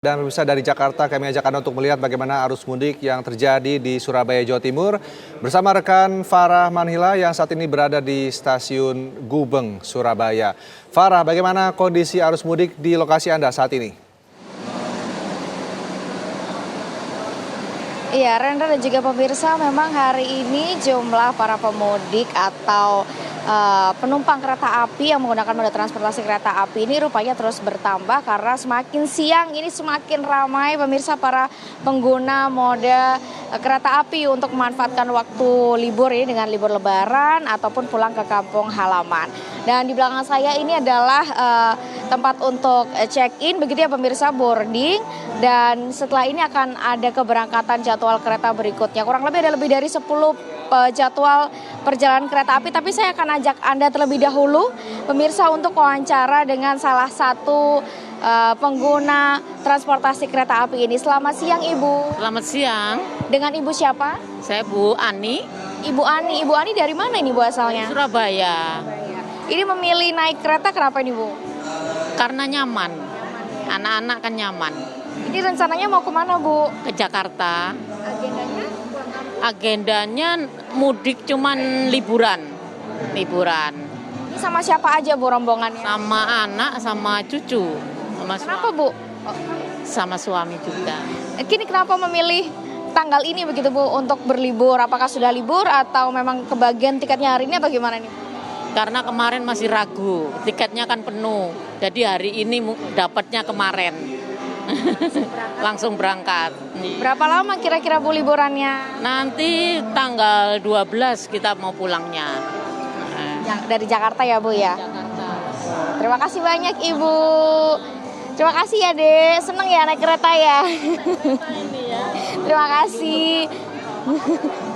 Dan pemirsa dari Jakarta kami ajak Anda untuk melihat bagaimana arus mudik yang terjadi di Surabaya, Jawa Timur bersama rekan Farah Manhila yang saat ini berada di stasiun Gubeng, Surabaya. Farah, bagaimana kondisi arus mudik di lokasi Anda saat ini? Iya, Rendra dan juga pemirsa, memang hari ini jumlah para pemudik atau penumpang kereta api yang menggunakan moda transportasi kereta api ini rupanya terus bertambah karena semakin siang ini semakin ramai pemirsa para pengguna moda kereta api untuk memanfaatkan waktu libur ini dengan libur lebaran ataupun pulang ke kampung halaman. Dan di belakang saya ini adalah tempat untuk check-in begitu ya pemirsa, boarding, dan setelah ini akan ada keberangkatan jadwal kereta berikutnya. Kurang lebih ada lebih dari 10 jadwal perjalanan kereta api, tapi saya akan ajak Anda terlebih dahulu pemirsa untuk wawancara dengan salah satu pengguna transportasi kereta api ini. Selamat siang Ibu. Selamat siang. Dengan Ibu siapa? Saya Bu Ani. Ibu Ani dari mana ini Bu asalnya? Surabaya. Ini memilih naik kereta kenapa ini Bu? Karena nyaman. Anak-anak kan nyaman. Ini rencananya mau kemana Bu? Ke Jakarta. Agendanya? Agendanya mudik cuman liburan. Ini sama siapa aja Bu rombongannya? Sama anak, sama cucu. Sama Kenapa Bu? sama suami juga. Kini kenapa memilih tanggal ini begitu Bu untuk berlibur? Apakah sudah libur atau memang kebagian tiketnya hari ini atau gimana nih? Karena kemarin masih ragu, tiketnya kan penuh. Jadi hari ini dapatnya kemarin. Langsung berangkat. Berapa lama kira-kira Bu liburannya? Nanti tanggal 12 kita mau pulangnya. Dari Jakarta ya Bu ya? Jakarta. Terima kasih banyak Ibu. Terima kasih ya Dek, seneng ya naik kereta ya. Terima kasih.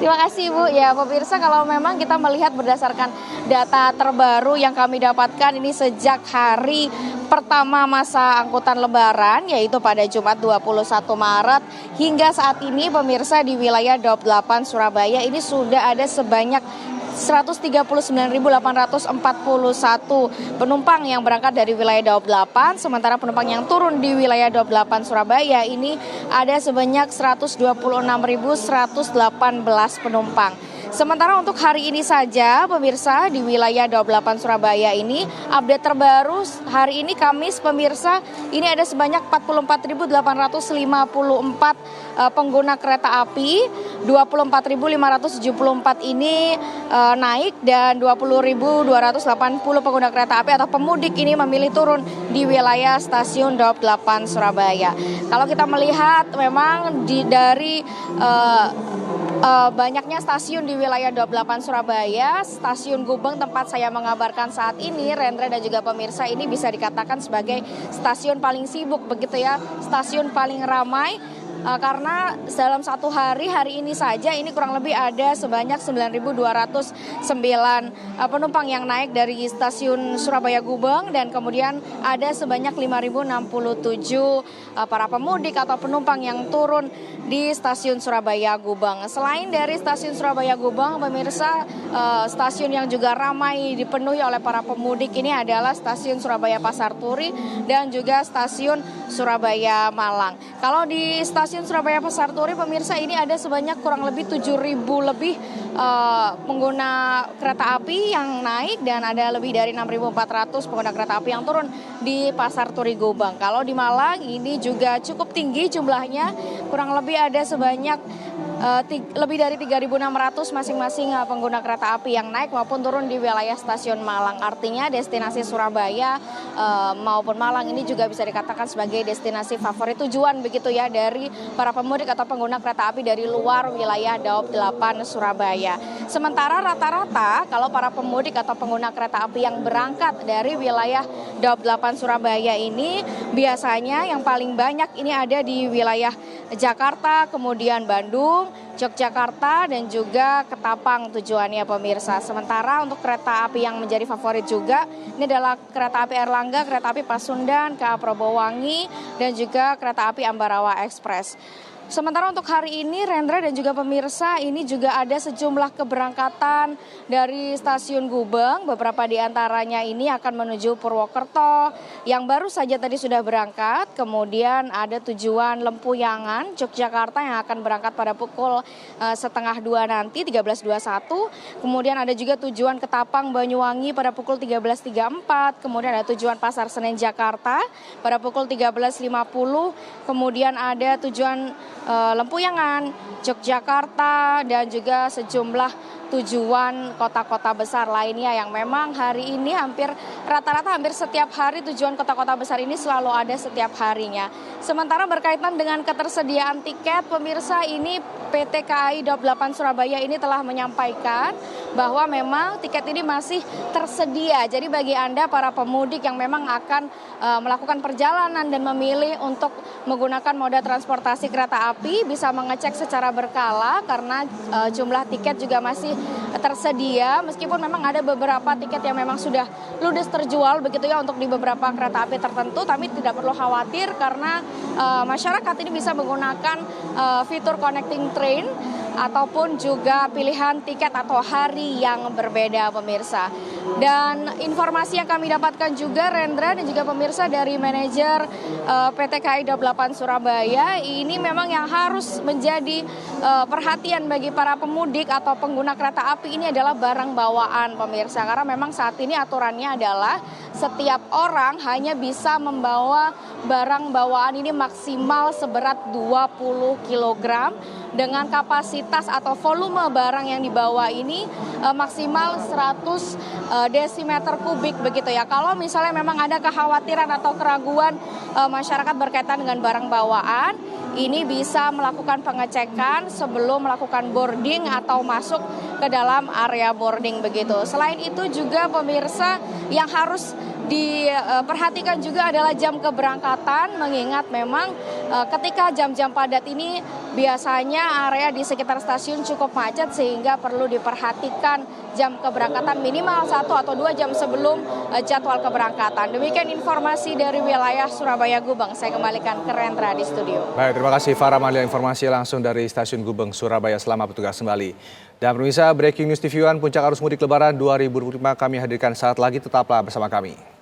Terima kasih Bu. Ya pemirsa, kalau memang kita melihat berdasarkan data terbaru yang kami dapatkan ini sejak hari pertama masa angkutan lebaran yaitu pada Jumat 21 Maret hingga saat ini pemirsa di wilayah Daup 8 Surabaya ini sudah ada sebanyak 139.841 penumpang yang berangkat dari wilayah Daup 8, sementara penumpang yang turun di wilayah Daup 8 Surabaya ini ada sebanyak 126.118 penumpang. Sementara untuk hari ini saja pemirsa di wilayah Daup 8 Surabaya ini update terbaru hari ini Kamis pemirsa ini ada sebanyak 44.854 pengguna kereta api, 24.574 ini naik dan 20.280 pengguna kereta api atau pemudik ini memilih turun di wilayah stasiun Daup 8 Surabaya. Kalau kita melihat memang dari banyaknya stasiun di wilayah Daup 8 Surabaya, stasiun Gubeng tempat saya mengabarkan saat ini, Rendra dan juga pemirsa, ini bisa dikatakan sebagai stasiun paling sibuk begitu ya, stasiun paling ramai. Karena dalam satu hari ini saja ini kurang lebih ada sebanyak 9.209 penumpang yang naik dari stasiun Surabaya Gubeng dan kemudian ada sebanyak 5.067 para pemudik atau penumpang yang turun di stasiun Surabaya Gubeng. Selain dari stasiun Surabaya Gubeng, pemirsa, stasiun yang juga ramai dipenuhi oleh para pemudik ini adalah stasiun Surabaya Pasar Turi dan juga stasiun Surabaya Malang. Kalau di stasiun Surabaya Pasar Turi pemirsa ini ada sebanyak kurang lebih 7.000 lebih pengguna kereta api yang naik dan ada lebih dari 6.400 pengguna kereta api yang turun di Pasar Turi Gubeng. Kalau di Malang ini juga cukup tinggi jumlahnya, kurang lebih ada sebanyak lebih dari 3.600 masing-masing pengguna kereta api yang naik maupun turun di wilayah stasiun Malang. Artinya destinasi Surabaya maupun Malang ini juga bisa dikatakan sebagai destinasi favorit tujuan begitu ya dari para pemudik atau pengguna kereta api dari luar wilayah Daup 8 Surabaya. Sementara rata-rata kalau para pemudik atau pengguna kereta api yang berangkat dari wilayah Daup 8 Surabaya ini biasanya yang paling banyak ini ada di wilayah Jakarta, kemudian Bandung, Yogyakarta dan juga Ketapang tujuannya pemirsa. Sementara untuk kereta api yang menjadi favorit juga ini adalah kereta api Erlangga, kereta api Pasundan, KA Probowangi dan juga kereta api Ambarawa Express. Sementara untuk hari ini, Rendra dan juga pemirsa, ini juga ada sejumlah keberangkatan dari stasiun Gubeng. Beberapa di antaranya ini akan menuju Purwokerto yang baru saja tadi sudah berangkat. Kemudian ada tujuan Lempuyangan, Yogyakarta yang akan berangkat pada pukul 1:30 nanti, 13.21. Kemudian ada juga tujuan Ketapang, Banyuwangi pada pukul 13.34. Kemudian ada tujuan Pasar Senen, Jakarta pada pukul 13.50. Kemudian ada tujuan Lempuyangan, Yogyakarta, dan juga sejumlah tujuan kota-kota besar lainnya yang memang hari ini rata-rata hampir setiap hari tujuan kota-kota besar ini selalu ada setiap harinya. Sementara berkaitan dengan ketersediaan tiket, pemirsa, ini PT KAI Daob 8 Surabaya ini telah menyampaikan bahwa memang tiket ini masih tersedia. Jadi bagi Anda para pemudik yang memang akan melakukan perjalanan dan memilih untuk menggunakan moda transportasi kereta api bisa mengecek secara berkala karena jumlah tiket juga masih tersedia, meskipun memang ada beberapa tiket yang memang sudah ludes terjual begitu ya untuk di beberapa kereta api tertentu, tapi tidak perlu khawatir karena masyarakat ini bisa menggunakan fitur connecting train ataupun juga pilihan tiket atau hari yang berbeda, pemirsa. Dan informasi yang kami dapatkan juga, Rendra dan juga pemirsa, dari manajer PT KAI Daob 8 Surabaya, ini memang yang harus menjadi perhatian bagi para pemudik atau pengguna kereta api ini adalah barang bawaan, pemirsa. Karena memang saat ini aturannya adalah setiap orang hanya bisa membawa barang bawaan ini maksimal seberat 20 kg dengan kapasitas atau volume barang yang dibawa ini maksimal 100 desimeter kubik begitu ya. Kalau misalnya memang ada kekhawatiran atau keraguan masyarakat berkaitan dengan barang bawaan, ini bisa melakukan pengecekan sebelum melakukan boarding atau masuk ke dalam area boarding begitu. Selain itu juga pemirsa yang harus diperhatikan juga adalah jam keberangkatan, mengingat memang ketika jam-jam padat ini biasanya area di sekitar stasiun cukup macet sehingga perlu diperhatikan jam keberangkatan minimal 1 atau 2 jam sebelum jadwal keberangkatan. Demikian informasi dari wilayah Surabaya Gubeng. Saya kembalikan ke Rendra di studio. Baik, terima kasih Farah Malia, informasi langsung dari stasiun Gubeng, Surabaya. Selamat bertugas kembali. Dan pemirsa, Breaking News TV One, puncak arus mudik Lebaran 2025 kami hadirkan saat lagi, tetaplah bersama kami.